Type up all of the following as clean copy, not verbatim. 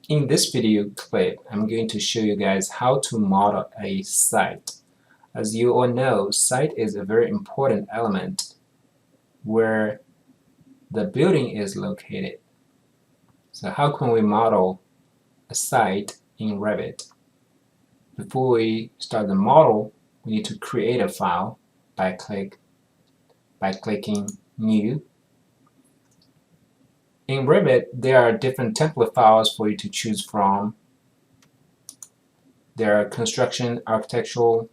In this video clip, I'm going to show you guys how to model a site. As you all know, site is a very important element where the building is located. So how can we model a site in Revit? Before we start the model, we need to create a file by clicking New. In Revit, there are different template files for you to choose from. There are construction, architectural,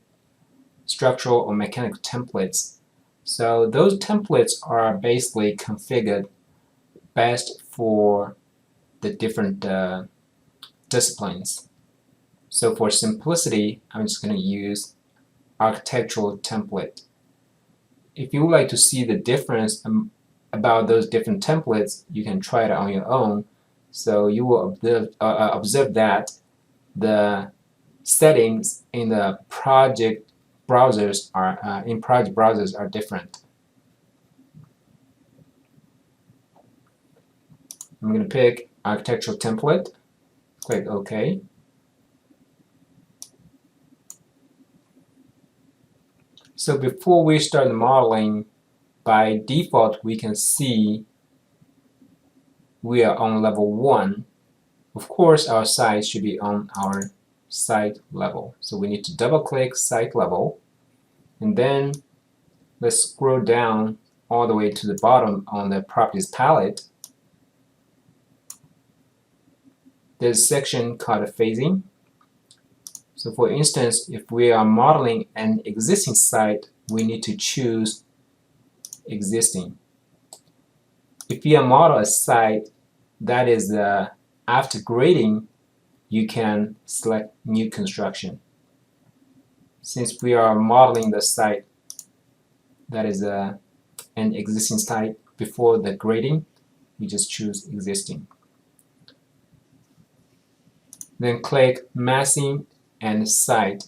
structural, or mechanical templates. So those templates are basically configured best for the different disciplines. So for simplicity, I'm just going to use architectural template. If you would like to see the difference about those different templates, you can try it on your own. So you will observe that the settings in the project browsers are different. I'm going to pick architectural template, click OK. So before we start the modeling, by default we can see we are on level 1. Of course, our site should be on our site level. So we need to double click site level, and then let's scroll down all the way to the bottom on the properties palette. There's a section called phasing. So for instance, if we are modeling an existing site, we need to choose existing. If you model a site that is after grading, you can select new construction. Since we are modeling the site that is an existing site before the grading, we just choose existing. Then click massing and site.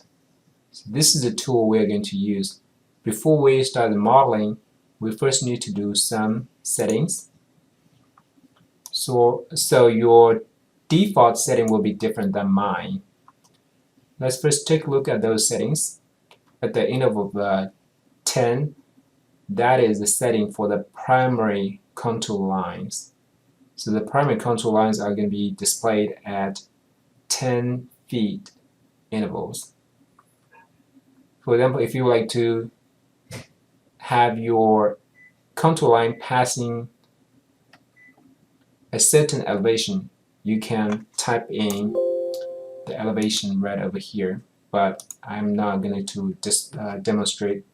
So this is the tool we're going to use. Before we start the modeling, we first need to do some settings. So your default setting will be different than mine. Let's first take a look at those settings. At the interval of 10, that is the setting for the primary contour lines. So the primary contour lines are going to be displayed at 10 feet intervals. For example, if you would like to have your contour line passing a certain elevation, you can type in the elevation right over here, but I'm not going to demonstrate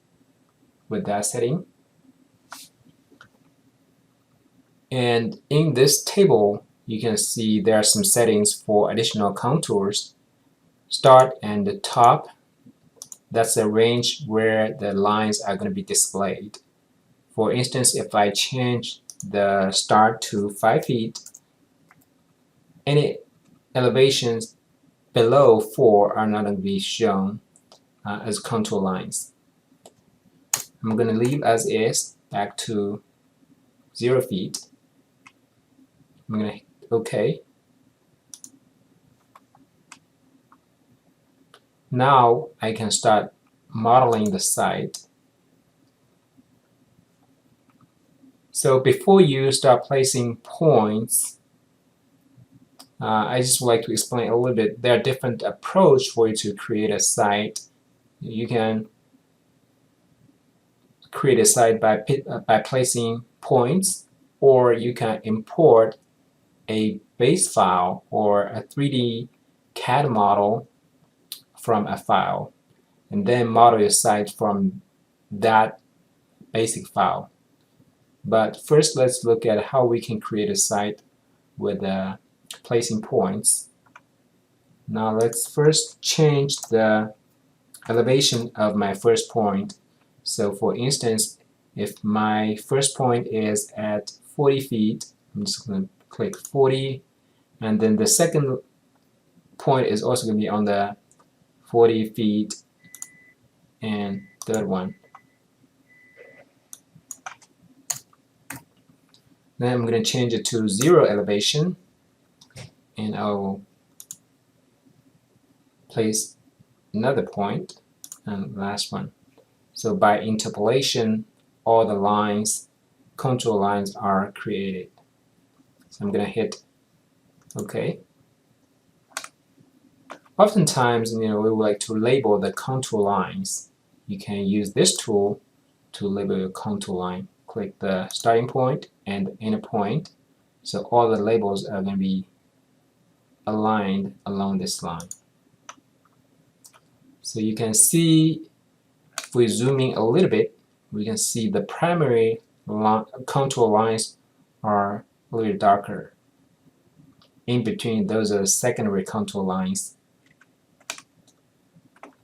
with that setting. And in this table, you can see there are some settings for additional contours. Start and the top, that's the range where the lines are going to be displayed. For instance, if I change the start to 5 feet, any elevations below 4 are not going to be shown as contour lines. I'm going to leave as is, back to 0 feet. I'm going to hit OK. Now I can start modeling the site. So before you start placing points, I just would like to explain a little bit. There are different approaches for you to create a site. You can create a site by placing points, or you can import a base file or a 3D CAD model from a file, and then model your site from that basic file. But first, let's look at how we can create a site with placing points. Now let's first change the elevation of my first point. So for instance, if my first point is at 40 feet, I'm just going to click 40, and then the second point is also going to be on the 40 feet, and third one. Then I'm going to change it to 0 elevation, and I'll place another point, and last one. So by interpolation, all the lines, contour lines are created. So I'm going to hit OK. Oftentimes, we would like to label the contour lines. You can use this tool to label your contour line. Click the starting point and the end point. So all the labels are going to be aligned along this line. So you can see, if we zoom in a little bit, we can see the primary contour lines are a little darker. In between, those are secondary contour lines.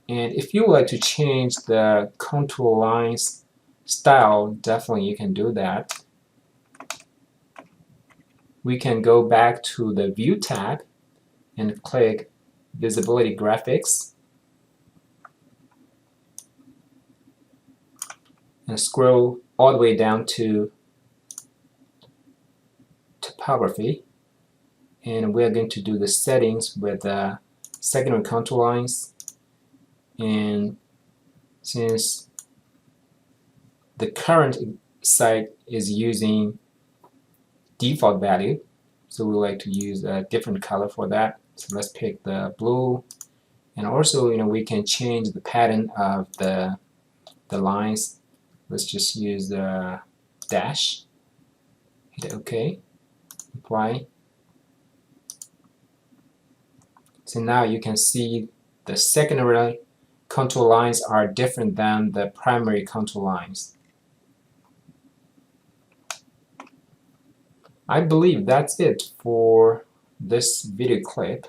And if you would like to change the contour lines style, definitely you can do that. We can go back to the View tab and click Visibility Graphics and scroll all the way down to Topography. And we're going to do the settings with the secondary contour lines. And since the current site is using default value, so we like to use a different color for that. So let's pick the blue. And also, we can change the pattern of the lines. Let's just use the dash. Hit OK. Apply. So now you can see the secondary contour lines are different than the primary contour lines. I believe that's it for this video clip.